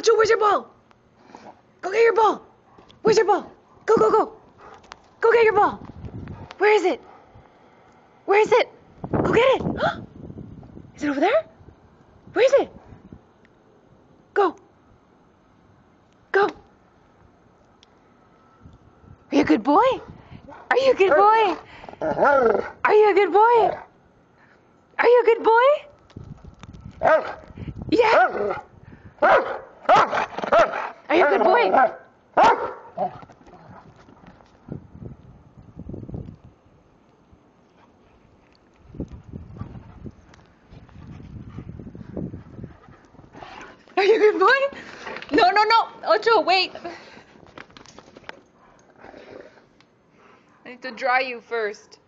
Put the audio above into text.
Ocho, where's your ball? Go get your ball. Where's your ball? Go, go, go. Go get your ball. Where is it? Where is it? Go get it. Is it over there? Where is it? Go. Go. Are you a good boy? Are you a good boy? Are you a good boy? Are you a good boy? Yeah. Are you a good boy? Are you a good boy? No, no, no. Ocho, wait. I need to dry you first.